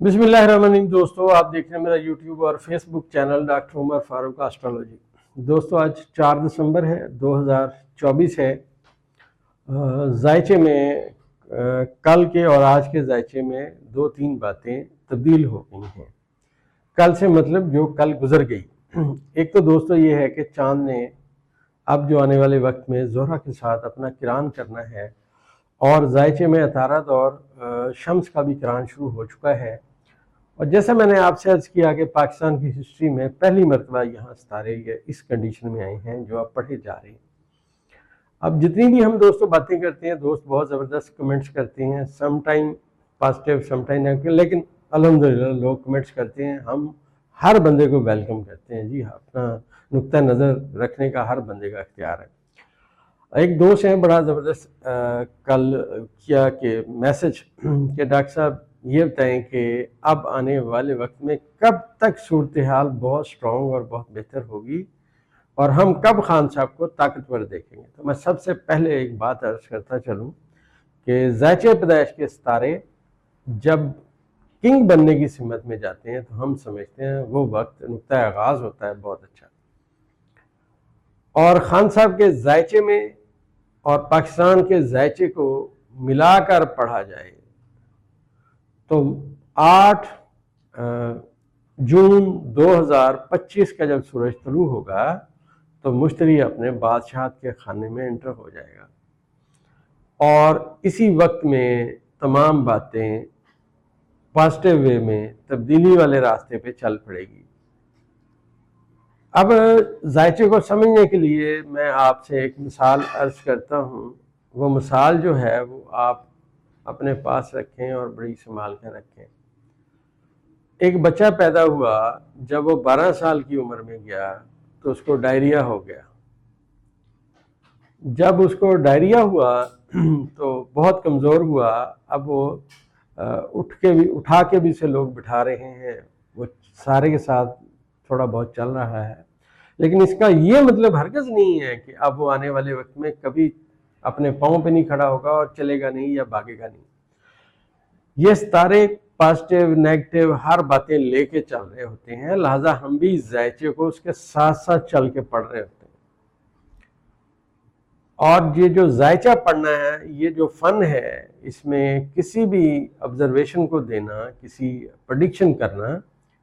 بسم اللہ الرحمن الرحیم دوستو، آپ دیکھ رہے ہیں میرا یوٹیوب اور فیس بک چینل ڈاکٹر عمر فاروق اسٹرالوجی۔ دوستو آج 4 دسمبر ہے، 2024 ہے۔ ذائچے میں کل کے اور آج کے ذائچے میں 2-3 باتیں تبدیل ہو گئی ہیں۔ کل سے مطلب جو کل گزر گئی۔ ایک تو دوستو یہ ہے کہ چاند نے اب جو آنے والے وقت میں زہرہ کے ساتھ اپنا کران کرنا ہے، اور ذائچے میں عطارد اور شمس کا بھی کران شروع ہو چکا ہے۔ اور جیسا میں نے آپ سے عرض کیا کہ پاکستان کی ہسٹری میں پہلی مرتبہ یہاں ستارے اس کنڈیشن میں آئے ہیں جو اب پڑھے جا رہے ہیں۔ اب جتنی بھی ہم دوستوں باتیں کرتے ہیں، دوست بہت زبردست کمنٹس کرتے ہیں، some time positive some time negative, لیکن الحمدللہ لوگ کمنٹس کرتے ہیں، ہم ہر بندے کو ویلکم کرتے ہیں۔ جی اپنا نقطہ نظر رکھنے کا ہر بندے کا اختیار ہے۔ ایک دوست ہیں بڑا زبردست کل کیا کہ میسج کہ ڈاکٹر صاحب یہ بتائیں کہ اب آنے والے وقت میں کب تک صورتحال بہت سٹرونگ اور بہت بہتر ہوگی، اور ہم کب خان صاحب کو طاقتور دیکھیں گے؟ تو میں سب سے پہلے ایک بات عرض کرتا چلوں کہ ذائچہ پیدائش کے ستارے جب کنگ بننے کی سمت میں جاتے ہیں تو ہم سمجھتے ہیں وہ وقت نقطہ آغاز ہوتا ہے بہت اچھا۔ اور خان صاحب کے ذائچے میں اور پاکستان کے ذائچے کو ملا کر پڑھا جائے تو 8 جون 2025 کا جب سورج طلوع ہوگا تو مشتری اپنے بادشاہت کے خانے میں انٹر ہو جائے گا، اور اسی وقت میں تمام باتیں پازیٹیو وے میں تبدیلی والے راستے پہ چل پڑے گی۔ اب ذائچے کو سمجھنے کے لیے میں آپ سے ایک مثال عرض کرتا ہوں۔ وہ مثال جو ہے وہ آپ اپنے پاس رکھیں اور بڑی سنبھال کر رکھیں۔ ایک بچہ پیدا ہوا، جب وہ 12 سال کی عمر میں گیا تو اس کو ڈائریا ہو گیا۔ جب اس کو ڈائریا ہوا تو بہت کمزور ہوا۔ اب وہ اٹھا کے بھی سے لوگ بٹھا رہے ہیں، وہ سارے کے ساتھ تھوڑا بہت چل رہا ہے، لیکن اس کا یہ مطلب ہرگز نہیں ہے کہ اب وہ آنے والے وقت میں کبھی اپنے پاؤں پہ نہیں کھڑا ہوگا اور چلے گا نہیں یا بھاگے گا نہیں۔ یہ ستارے پازیٹیو نیگیٹو ہر باتیں لے کے چل رہے ہوتے ہیں، لہٰذا ہم بھی ذائچے کو اس کے ساتھ ساتھ چل کے پڑھ رہے ہوتے ہیں۔ اور یہ جو ذائچہ پڑھنا ہے، یہ جو فن ہے، اس میں کسی بھی آبزرویشن کو دینا، کسی پریڈکشن کرنا،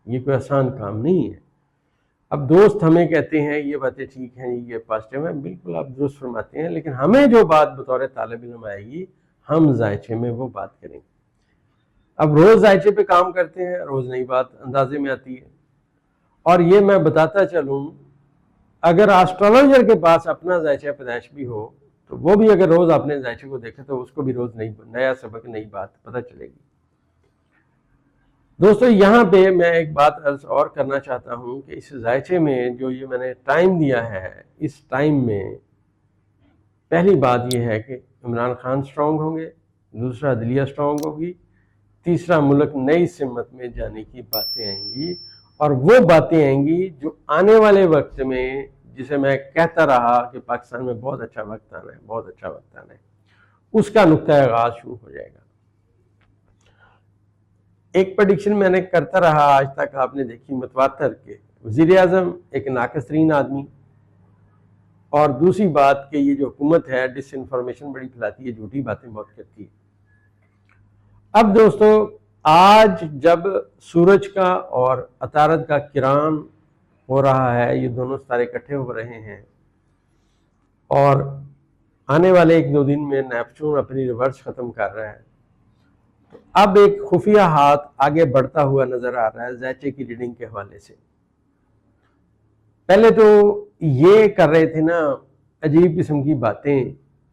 یہ کوئی آسان کام نہیں ہے۔ اب دوست ہمیں کہتے ہیں یہ باتیں ٹھیک ہیں، یہ پازیٹیو ہیں، بالکل آپ درست فرماتے ہیں، لیکن ہمیں جو بات بطور طالب علم آئے گی ہم ذائچے میں وہ بات کریں گے۔ اب روز ذائچے پہ کام کرتے ہیں، روز نئی بات اندازے میں آتی ہے۔ اور یہ میں بتاتا چلوں، اگر آسٹرالوجر کے پاس اپنا ذائچہ پیدائش بھی ہو تو وہ بھی اگر روز اپنے ذائچے کو دیکھے تو اس کو بھی روز نیا سبق، نئی بات پتہ چلے گی۔ دوستو یہاں پہ میں ایک بات عرض اور کرنا چاہتا ہوں کہ اس ذائچے میں جو یہ میں نے ٹائم دیا ہے، اس ٹائم میں پہلی بات یہ ہے کہ عمران خان سٹرونگ ہوں گے، دوسرا عدلیہ سٹرونگ ہوگی، تیسرا ملک نئی سمت میں جانے کی باتیں آئیں گی، اور وہ باتیں آئیں گی جو آنے والے وقت میں، جسے میں کہتا رہا کہ پاکستان میں بہت اچھا وقت آنا ہے، بہت اچھا وقت آنا ہے، اس کا نقطہ آغاز شروع ہو جائے گا۔ ایک پریڈکشن میں نے کرتا رہا آج تک، آپ نے دیکھی متواتر کے وزیر اعظم ایک ناقص ترین آدمی، اور دوسری بات کہ یہ جو حکومت ہے ڈس انفارمیشن بڑی پھیلاتی ہے، جھوٹی باتیں بہت کرتی ہے۔ اب دوستو آج جب سورج کا اور عطارد کا کران ہو رہا ہے، یہ دونوں ستارے اکٹھے ہو رہے ہیں، اور آنے والے 1-2 دن میں نیپچون اپنی ریورس ختم کر رہا ہے، تو اب ایک خفیہ ہاتھ آگے بڑھتا ہوا نظر آ رہا ہے ذائچے کی ریڈنگ کے حوالے سے۔ پہلے تو یہ کر رہے تھے نا عجیب قسم کی باتیں،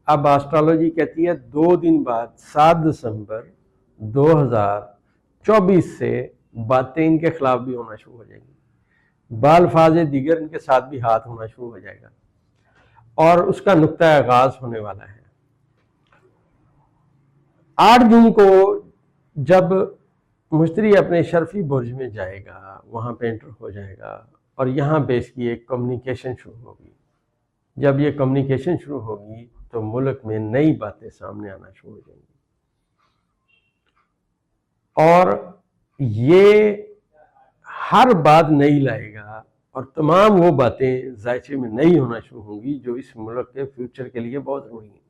اب آسٹرالوجی کہتی ہے 2 دن بعد 7 دسمبر 2024 سے باتیں ان کے خلاف بھی ہونا شروع ہو جائیں گی، بالفاظ دیگر ان کے ساتھ بھی ہاتھ ہونا شروع ہو جائے گا، اور اس کا نقطہ آغاز ہونے والا ہے۔ 8 جون کو جب مشتری اپنے شرفی برج میں جائے گا، وہاں پہ انٹر ہو جائے گا، اور یہاں پہ اس کی ایک کمیونیکیشن شروع ہوگی۔ جب یہ کمیونیکیشن شروع ہوگی تو ملک میں نئی باتیں سامنے آنا شروع ہو جائیں گی، اور یہ ہر بات نئی لائے گا اور تمام وہ باتیں ذائچے میں نئی ہونا شروع ہوں گی جو اس ملک کے فیوچر کے لیے بہت ضروری ہیں۔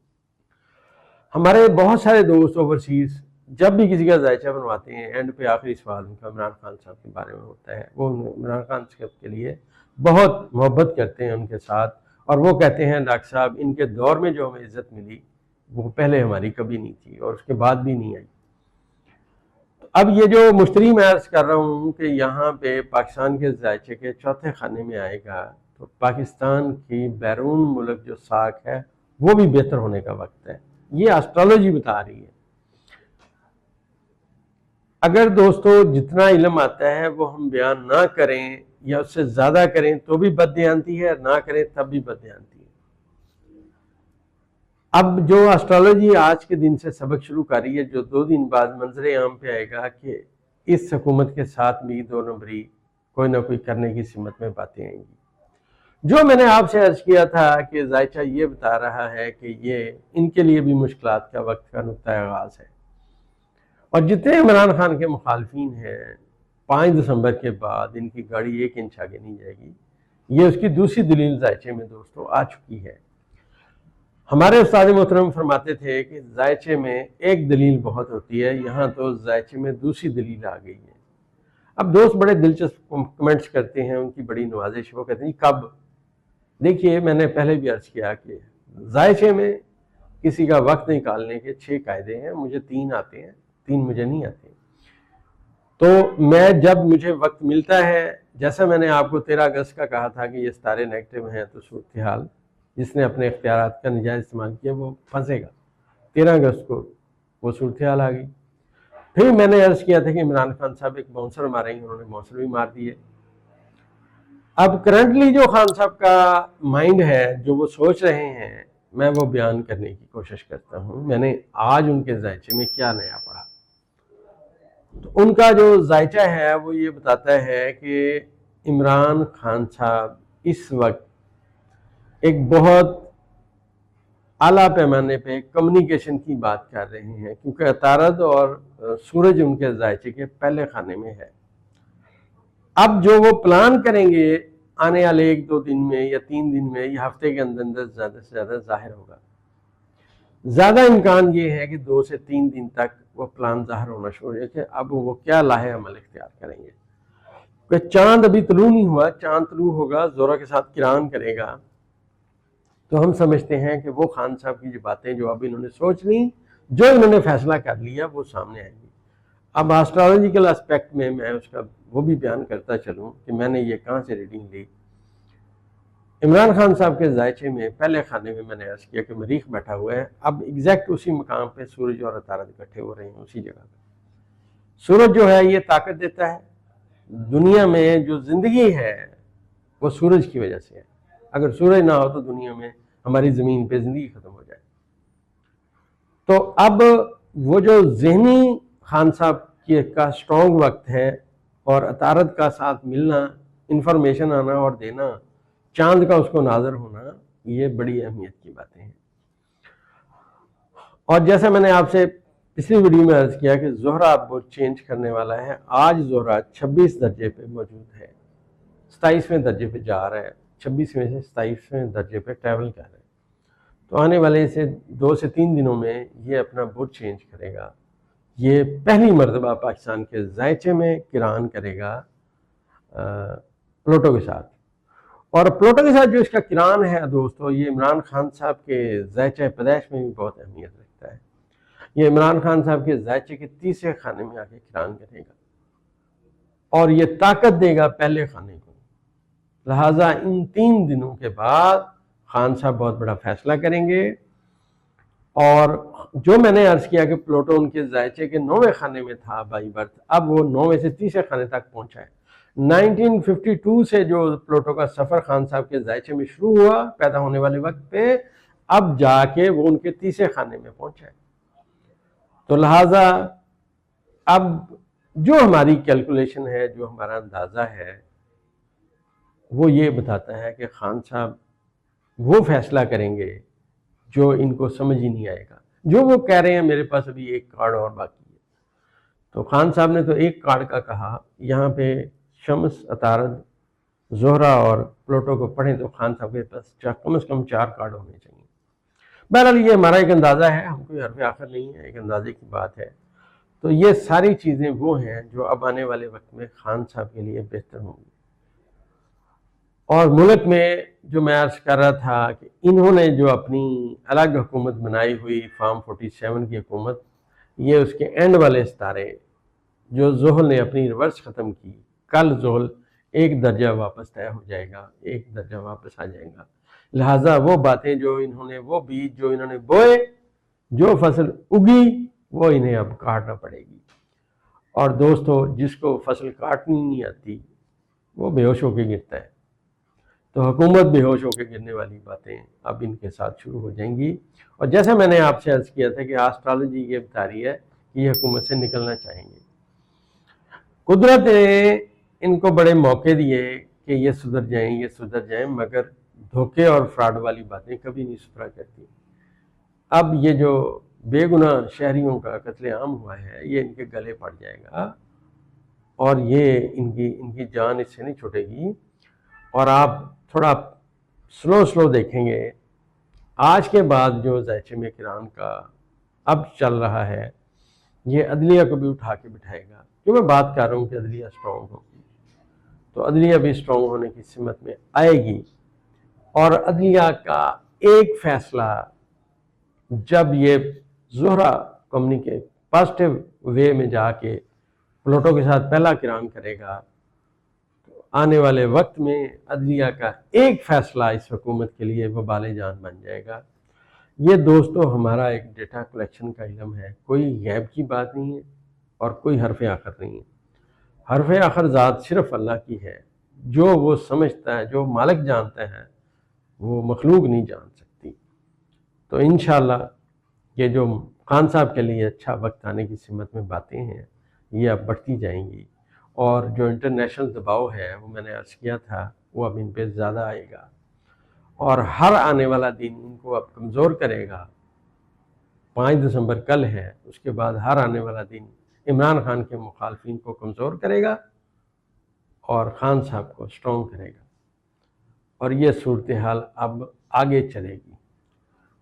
ہمارے بہت سارے دوست اوورسیز جب بھی کسی کا ذائچہ بنواتے ہیں، اینڈ پہ آخری سوال ان کا عمران خان صاحب کے بارے میں ہوتا ہے۔ وہ عمران خان صاحب کے لیے بہت محبت کرتے ہیں ان کے ساتھ، اور وہ کہتے ہیں ڈاکٹر صاحب ان کے دور میں جو ہمیں عزت ملی وہ پہلے ہماری کبھی نہیں تھی اور اس کے بعد بھی نہیں آئی۔ اب یہ جو مشتری میں عرض کر رہا ہوں کہ یہاں پہ پاکستان کے ذائچے کے چوتھے خانے میں آئے گا، تو پاکستان کی بیرون ملک جو ساکھ ہے وہ بھی بہتر ہونے کا وقت ہے۔ یہ اسٹرالوجی بتا رہی ہے۔ اگر دوستو جتنا علم آتا ہے وہ ہم بیان نہ کریں یا اس سے زیادہ کریں تو بھی بددیانتی ہے، نہ کریں تب بھی بددیانتی ہے۔ اب جو اسٹرالوجی آج کے دن سے سبق شروع کر رہی ہے، جو 2 دن بعد منظر عام پہ آئے گا کہ اس حکومت کے ساتھ بھی 2 نمبری کوئی نہ کوئی کرنے کی سمت میں باتیں آئیں گی۔ جو میں نے آپ سے عرض کیا تھا کہ ذائچہ یہ بتا رہا ہے کہ یہ ان کے لیے بھی مشکلات کا وقت کا نقطہ آغاز ہے، اور جتنے عمران خان کے مخالفین ہیں 5 دسمبر کے بعد ان کی گاڑی 1 انچ آگے نہیں جائے گی۔ یہ اس کی دوسری دلیل ذائچے میں دوستو آ چکی ہے۔ ہمارے استاد محترم فرماتے تھے کہ ذائچے میں ایک دلیل بہت ہوتی ہے، یہاں تو ذائچے میں دوسری دلیل آ گئی ہے۔ اب دوست بڑے دلچسپ کمنٹس کرتے ہیں، ان کی بڑی نوازش، وہ کہتے ہیں کب؟ دیکھیے میں نے پہلے بھی عرض کیا کہ ذائچے میں کسی کا وقت نکالنے کے 6 قاعدے ہیں، مجھے 3 آتے ہیں، 3 مجھے نہیں آتے۔ تو میں جب مجھے وقت ملتا ہے، جیسا میں نے آپ کو 13 اگست کا کہا تھا کہ یہ ستارے نیگیٹو ہیں، تو صورتحال جس نے اپنے اختیارات کا نجائز استعمال کیا وہ پھنسے گا۔ 13 اگست کو وہ صورتحال آ گئی۔ پھر میں نے عرض کیا تھا کہ عمران خان صاحب ایک باؤنسر ماریں گے، انہوں نے باؤنسر بھی مار دیے۔ اب کرنٹلی جو خان صاحب کا مائنڈ ہے، جو وہ سوچ رہے ہیں، میں وہ بیان کرنے کی کوشش کرتا ہوں۔ میں نے آج ان کے ذائچے میں کیا نیا پڑھا، تو ان کا جو ذائچہ ہے وہ یہ بتاتا ہے کہ عمران خان صاحب اس وقت ایک بہت اعلیٰ پیمانے پہ کمیونیکیشن کی بات کر رہے ہیں، کیونکہ عطارد اور سورج ان کے ذائچے کے پہلے خانے میں ہے۔ اب جو وہ پلان کریں گے آنے والے 1-2 دن میں یا 3 دن میں یا ہفتے کے اندر زیادہ سے زیادہ ظاہر ہوگا۔ زیادہ امکان یہ ہے کہ 2 سے 3 دن تک وہ پلان ظاہر ہونا شروع ہو جائے کہ اب وہ کیا لاہے عمل اختیار کریں گے۔ کہ چاند ابھی طلوع نہیں ہوا، چاند طلوع ہوگا، زورہ کے ساتھ کران کرے گا، تو ہم سمجھتے ہیں کہ وہ خان صاحب کی جو باتیں جو اب انہوں نے سوچ لی، جو انہوں نے فیصلہ کر لیا، وہ سامنے آئیں گی۔ اب آسٹرالوجیکل اسپیکٹ میں اس کا وہ بھی بیان کرتا چلوں کہ میں نے یہ کہاں سے ریڈنگ لی۔ عمران خان صاحب کے ذائچے میں پہلے خانے میں نے عرض کیا کہ مریخ بیٹھا ہوا ہے، اب ایگزیکٹ اسی مقام پہ سورج اور عطارد اکٹھے ہو رہے ہیں اسی جگہ پہ۔ سورج جو ہے یہ طاقت دیتا ہے، دنیا میں جو زندگی ہے وہ سورج کی وجہ سے ہے۔ اگر سورج نہ ہو تو دنیا میں ہماری زمین پہ زندگی ختم ہو جائے۔ تو اب وہ جو ذہنی خان صاحب کا سٹرونگ وقت ہے، اور عطارد کا ساتھ ملنا، انفارمیشن آنا اور دینا، چاند کا اس کو ناظر ہونا، یہ بڑی اہمیت کی باتیں ہیں۔ اور جیسا میں نے آپ سے پچھلی ویڈیو میں عرض کیا کہ زہرہ اب وہ چینج کرنے والا ہے۔ آج زہرہ 26 درجے پہ موجود ہے، 27ویں درجے پہ جا رہا ہے، 26ویں سے 27ویں درجے پہ ٹریول کر رہا ہے۔ تو آنے والے 2 سے 3 دنوں میں یہ اپنا برج چینج کرے گا۔ یہ پہلی مرتبہ پاکستان کے ذائچے میں کران کرے گا پلوٹو کے ساتھ، اور پلوٹو کے ساتھ جو اس کا کران ہے دوستو، یہ عمران خان صاحب کے ذائچہ پیدائش میں بھی بہت اہمیت رکھتا ہے۔ یہ عمران خان صاحب کے ذائچے کے 3رے خانے میں آ کے کران کرے گا، اور یہ طاقت دے گا پہلے خانے کو۔ لہٰذا ان 3 دنوں کے بعد خان صاحب بہت بڑا فیصلہ کریں گے۔ اور جو میں نے عرض کیا کہ پلوٹو ان کے ذائچے کے 9ویں خانے میں تھا بائی برتھ، اب وہ 9ویں سے 30ویں خانے تک پہنچا ہے۔ 1952 سے جو پلوٹو کا سفر خان صاحب کے ذائچے میں شروع ہوا پیدا ہونے والے وقت پہ، اب جا کے وہ ان کے 30ویں خانے میں پہنچا ہے۔ تو لہٰذا اب جو ہماری کیلکولیشن ہے، جو ہمارا اندازہ ہے، وہ یہ بتاتا ہے کہ خان صاحب وہ فیصلہ کریں گے جو ان کو سمجھ ہی نہیں آئے گا۔ جو وہ کہہ رہے ہیں میرے پاس ابھی 1 کارڈ اور باقی ہے، تو خان صاحب نے تو ایک کارڈ کا کہا، یہاں پہ شمس، عطارد، زہرہ اور پلوٹو کو پڑھیں تو خان صاحب کے پاس کم از کم 4 کارڈ ہونے چاہیے۔ بہرحال یہ ہمارا ایک اندازہ ہے، ہم کوئی حرف آخر نہیں ہے، ایک اندازے کی بات ہے۔ تو یہ ساری چیزیں وہ ہیں جو اب آنے والے وقت میں خان صاحب کے لیے بہتر ہوں گی۔ اور ملک میں جو میں عرض کر رہا تھا کہ انہوں نے جو اپنی الگ حکومت بنائی ہوئی فارم 47 کی حکومت، یہ اس کے اینڈ والے ستارے جو زحل نے اپنی ریورس ختم کی، کل زحل 1 درجہ واپس طے ہو جائے گا، 1 درجہ واپس آ جائے گا۔ لہٰذا وہ باتیں جو انہوں نے، وہ بیج جو انہوں نے بوئے، جو فصل اگی، وہ انہیں اب کاٹنا پڑے گی۔ اور دوستو، جس کو فصل کاٹنی نہیں آتی وہ بے ہوش ہو کے گرتا ہے، تو حکومت بے ہوش ہو کے گرنے والی باتیں اب ان کے ساتھ شروع ہو جائیں گی۔ اور جیسے میں نے آپ سے عرض کیا تھا کہ آسٹرالوجی یہ بتا رہی ہے کہ یہ حکومت سے نکلنا چاہیں گے۔ قدرت نے ان کو بڑے موقع دیے کہ یہ سدھر جائیں، یہ سدھر جائیں، مگر دھوکے اور فراڈ والی باتیں کبھی نہیں سدھرا کرتی۔ اب یہ جو بے گناہ شہریوں کا قتل عام ہوا ہے، یہ ان کے گلے پڑ جائے گا اور یہ ان کی جان اس سے نہیں چھوٹے گی۔ اور آپ تھوڑا سلو دیکھیں گے، آج کے بعد جو زائچے کرام کا اب چل رہا ہے، یہ عدلیہ کو بھی اٹھا کے بٹھائے گا۔ جو میں بات کر رہا ہوں کہ عدلیہ اسٹرانگ ہوگی، تو عدلیہ بھی اسٹرانگ ہونے کی سمت میں آئے گی۔ اور عدلیہ کا ایک فیصلہ جب یہ زہرہ کمیونیکیٹ پازیٹیو وے میں جا کے پلوٹو کے ساتھ پہلا کرام کرے گا، تو آنے والے وقت میں عدلیہ کا ایک فیصلہ اس حکومت کے لیے وبال جان بن جائے گا۔ یہ دوستو ہمارا ایک ڈیٹا کلیکشن کا علم ہے، کوئی غیب کی بات نہیں ہے اور کوئی حرف آخر نہیں ہے۔ حرف آخر ذات صرف اللہ کی ہے، جو وہ سمجھتا ہے، جو مالک جانتا ہے، وہ مخلوق نہیں جان سکتی۔ تو انشاءاللہ یہ جو خان صاحب کے لیے اچھا وقت آنے کی سمت میں باتیں ہیں، یہ اب بڑھتی جائیں گی۔ اور جو انٹرنیشنل دباؤ ہے، وہ میں نے عرض کیا تھا، وہ اب ان پہ زیادہ آئے گا اور ہر آنے والا دن ان کو اب کمزور کرے گا۔ 5 دسمبر کل ہے، اس کے بعد ہر آنے والا دن عمران خان کے مخالفین کو کمزور کرے گا اور خان صاحب کو اسٹرانگ کرے گا، اور یہ صورتحال اب آگے چلے گی۔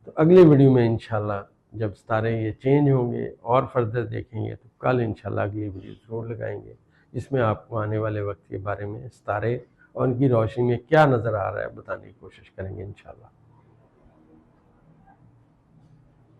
تو اگلے ویڈیو میں انشاءاللہ جب ستارے یہ چینج ہوں گے اور فردر دیکھیں گے، تو کل انشاءاللہ اگلی ویڈیو ضرور لگائیں گے، جس میں آپ کو آنے والے وقت کے بارے میں ستارے اور ان کی روشنی میں کیا نظر آ رہا ہے بتانے کی کوشش کریں گے انشاءاللہ۔